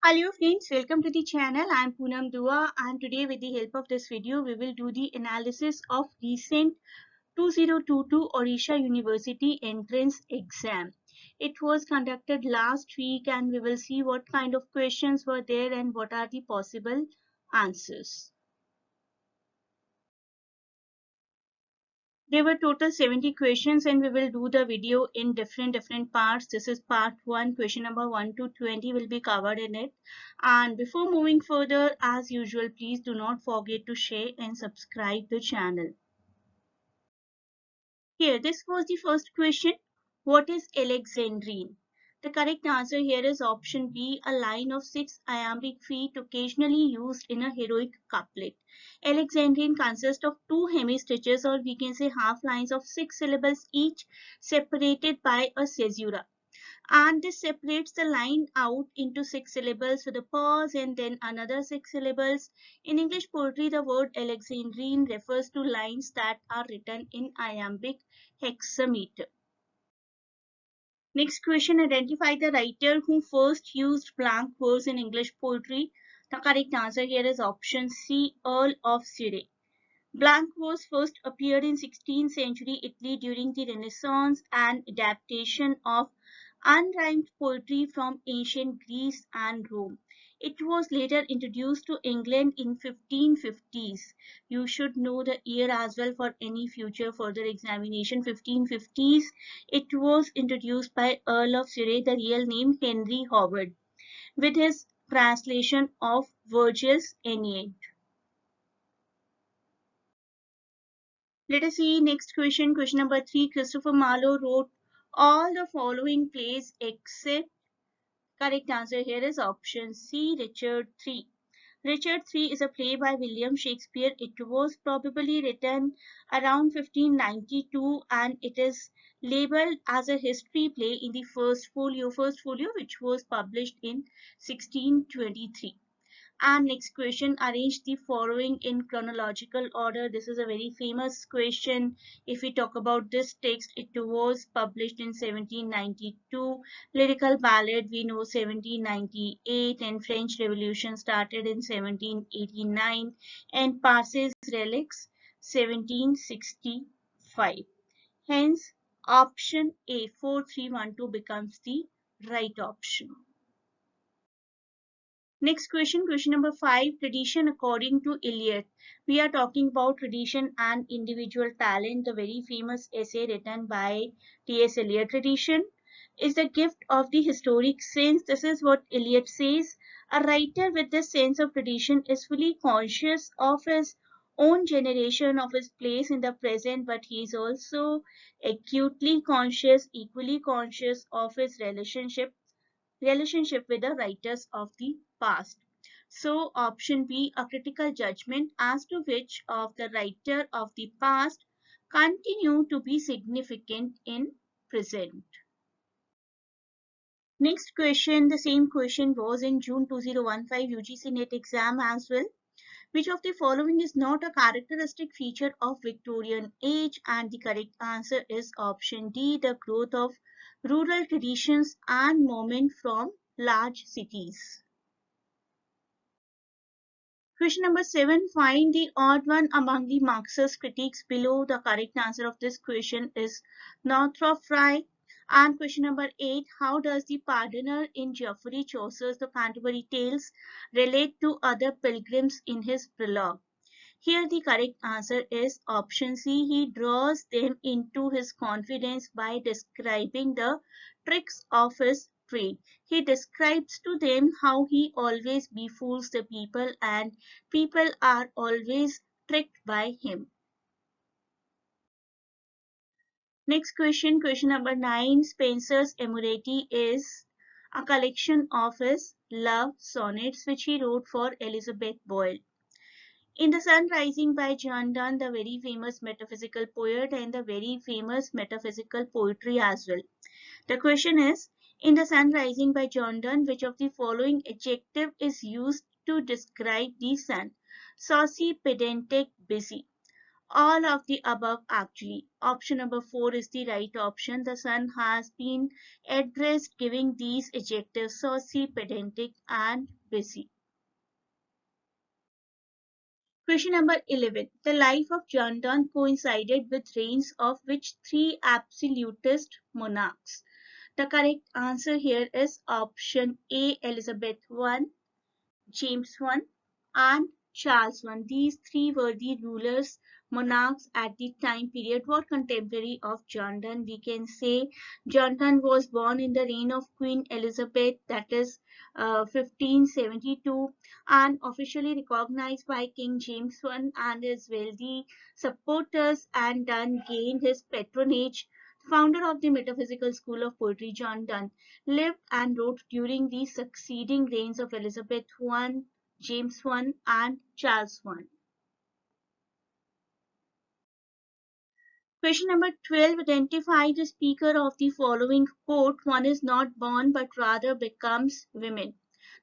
Hello friends, welcome to the channel. I am Poonam Dua and today with the help of this video we will do the analysis of recent 2022 Odisha University entrance exam. It was conducted last week and we will see what kind of questions were there and what are the possible answers. There were total 70 questions and we will do the video in different parts. This is part 1. Question number 1 to 20 will be covered in it. And before moving further, as usual, please do not forget to share and subscribe the channel. Here, this was the first question. What is Alexandrine? The correct answer here is option B, a line of 6 iambic feet occasionally used in a heroic couplet. Alexandrine consists of two hemistitches, or we can say half lines of 6 syllables each, separated by a caesura. And this separates the line out into 6 syllables with a pause and then another 6 syllables. In English poetry, the word Alexandrine refers to lines that are written in iambic hexameter. Next question, identify the writer who first used blank verse in English poetry. The correct answer here is option C, Earl of Surrey. Blank verse first appeared in 16th century Italy during the Renaissance, an adaptation of unrhymed poetry from ancient Greece and Rome. It was later introduced to England in 1550s. You should know the year as well for any future further examination. 1550s. It was introduced by Earl of Surrey, the real name Henry Howard, with his translation of Virgil's Aeneid. Let us see next question. Question number 3. Christopher Marlowe wrote all the following plays except. Correct answer here is option C, Richard III. Richard III is a play by William Shakespeare. It was probably written around 1592 and it is labeled as a history play in the first folio which was published in 1623. And next question, arrange the following in chronological order. This is a very famous question. If we talk about this text, it was published in 1792. Lyrical ballad, we know 1798, and French Revolution started in 1789, and Passes Relics 1765. Hence, option A 4312 becomes the right option. Next question, question number 5, tradition according to Eliot. We are talking about tradition and individual talent, the very famous essay written by T.S. Eliot. Tradition is the gift of the historic sense. This is what Eliot says. A writer with this sense of tradition is fully conscious of his own generation, of his place in the present, but he is also acutely conscious, equally conscious of his relationship with the writers of the past. So option B, a critical judgment as to which of the writer of the past continue to be significant in present. Next question, the same question was in June 2015 UGC NET exam as well. Which of the following is not a characteristic feature of Victorian age? And the correct answer is option D, the growth of rural traditions and movement from large cities. Question number 7. Find the odd one among the Marxist critics below. The correct answer of this question is Northrop Frye. And question number 8. How does the pardoner in Geoffrey Chaucer's The Canterbury Tales relate to other pilgrims in his prologue? Here the correct answer is option C. He draws them into his confidence by describing the tricks of his trade. He describes to them how he always befools the people and people are always tricked by him. Next question, question number 9. Spenser's Amoreti is a collection of his love sonnets which he wrote for Elizabeth Boyle. In The Sun Rising by John Donne, the very famous metaphysical poet and the very famous metaphysical poetry as well. The question is, in The Sun Rising by John Donne, which of the following adjective is used to describe the sun? Saucy, pedantic, busy. All of the above actually. Option number 4 is the right option. The son has been addressed giving these adjectives saucy, pedantic, and busy. Question number 11. The life of John Donne coincided with reigns of which three absolutist monarchs? The correct answer here is option A, Elizabeth I, James I, and Charles I. These three were the rulers, monarchs at the time period, were contemporary of John Donne. We can say John Donne was born in the reign of Queen Elizabeth, that is 1572, and officially recognized by King James I and his wealthy supporters, and Donne gained his patronage. Founder of the metaphysical school of poetry, John Donne lived and wrote during the succeeding reigns of Elizabeth I, James I, and Charles I. Question number 12. Identify the speaker of the following quote. One is not born but rather becomes women.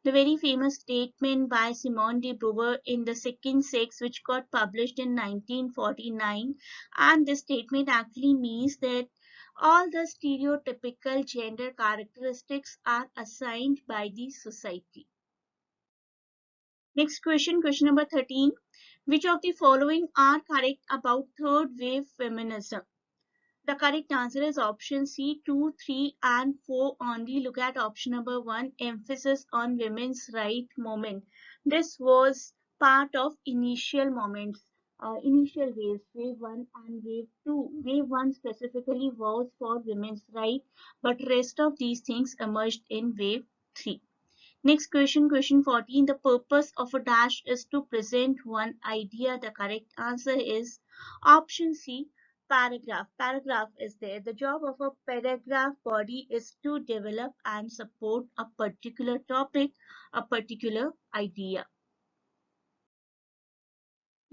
The very famous statement by Simone de Beauvoir in The Second Sex, which got published in 1949. And this statement actually means that all the stereotypical gender characteristics are assigned by the society. Next question, question number 13. Which of the following are correct about third wave feminism? The correct answer is option C, 2, 3, and 4 only. Look at option number 1, emphasis on women's right movement. This was part of initial moments, initial waves, wave 1 and wave 2. Wave 1 specifically was for women's right, but rest of these things emerged in wave 3. Next question, question 14. The purpose of a dash is to present one idea. The correct answer is option C, paragraph. Paragraph is there. The job of a paragraph body is to develop and support a particular topic, a particular idea.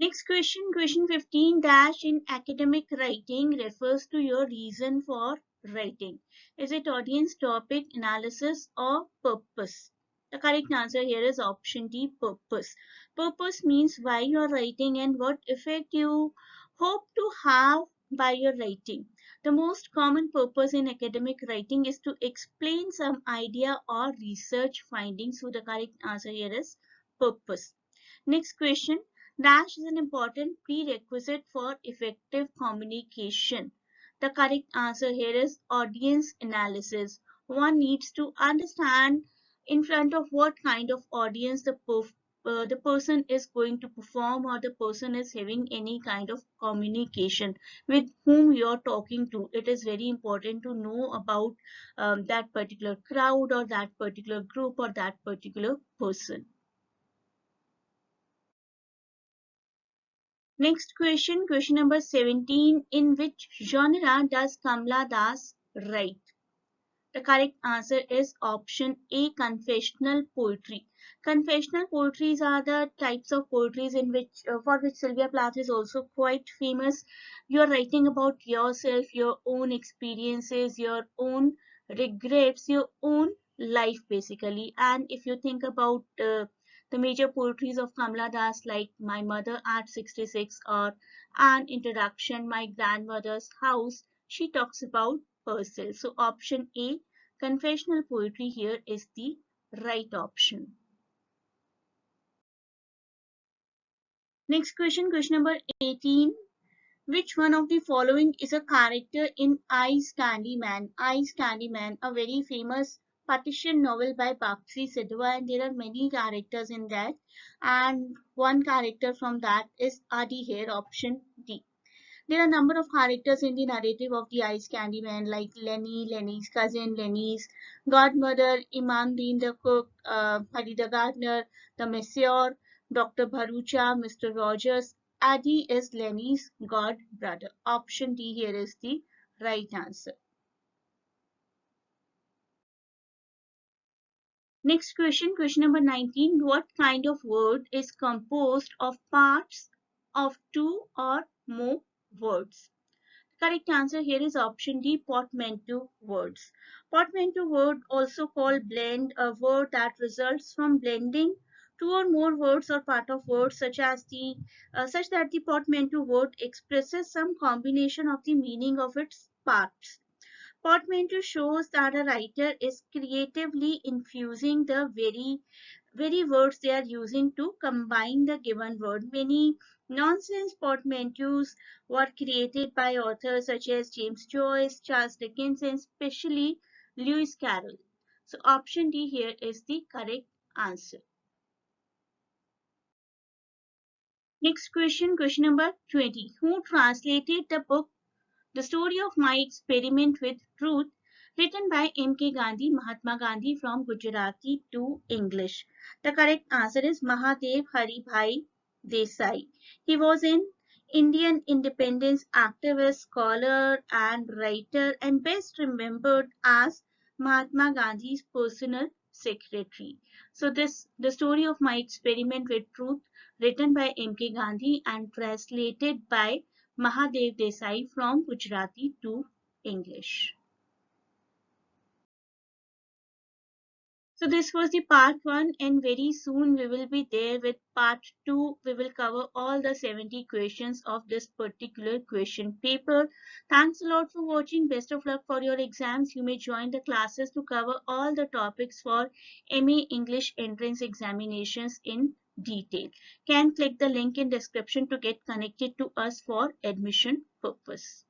Next question, question 15 dash in academic writing refers to your reason for writing. Is it audience, topic, analysis, or purpose? The correct answer here is option D, purpose. Purpose means why you are writing and what effect you hope to have by your writing. The most common purpose in academic writing is to explain some idea or research findings. So the correct answer here is purpose. Next question. Dash is an important prerequisite for effective communication. The correct answer here is audience analysis. One needs to understand in front of what kind of audience the person is going to perform, or the person is having any kind of communication with whom you are talking to. It is very important to know about that particular crowd or that particular group or that particular person. Next question, question number 17. In which genre does Kamla Das write? The correct answer is option A, confessional poetry. Confessional poetries are the types of poetries in which, for which Sylvia Plath is also quite famous. You are writing about yourself, your own experiences, your own regrets, your own life basically. And if you think about the major poetries of Kamla Das, like My Mother at 66 or An Introduction, My Grandmother's House, she talks about herself. So option A, confessional poetry here is the right option. Next question, question number 18. Which one of the following is a character in Ice Candy Man? Ice Candy Man, a very famous partition novel by Bakshi Sidhwa, and there are many characters in that. And one character from that is Adi here, option D. There are a number of characters in the narrative of the Ice Candy Man, like Lenny, Lenny's cousin, Lenny's godmother, Imamdeen the cook, Hari the gardener, the masseur, Dr. Bharucha, Mr. Rogers. Adi is Lenny's god brother. Option D here is the right answer. Next question, question number 19. What kind of word is composed of parts of two or more words? Correct answer here is option D, portmanteau words. Portmanteau word, also called blend, a word that results from blending Two or more words or part of words such that the portmanteau word expresses some combination of the meaning of its parts. Portmanteau shows that a writer is creatively infusing the very words they are using to combine the given word. Many nonsense portmanteaus were created by authors such as James Joyce, Charles Dickens, and especially Lewis Carroll. So option D here is the correct answer. Next question, question number 20. Who translated the book The Story of My Experiment with Truth, written by M.K. Gandhi, Mahatma Gandhi, from Gujarati to English? The correct answer is Mahadev Haribhai Desai. He was an Indian independence activist, scholar, and writer, and best remembered as Mahatma Gandhi's personal secretary. So, this the story of my experiment with truth, written by M.K. Gandhi and translated by Mahadev Desai from Gujarati to English. So this was the part 1, and very soon we will be there with part 2. We will cover all the 70 questions of this particular question paper. Thanks a lot for watching. Best of luck for your exams. You may join the classes to cover all the topics for MA English entrance examinations in detail. Can click the link in description to get connected to us for admission purpose.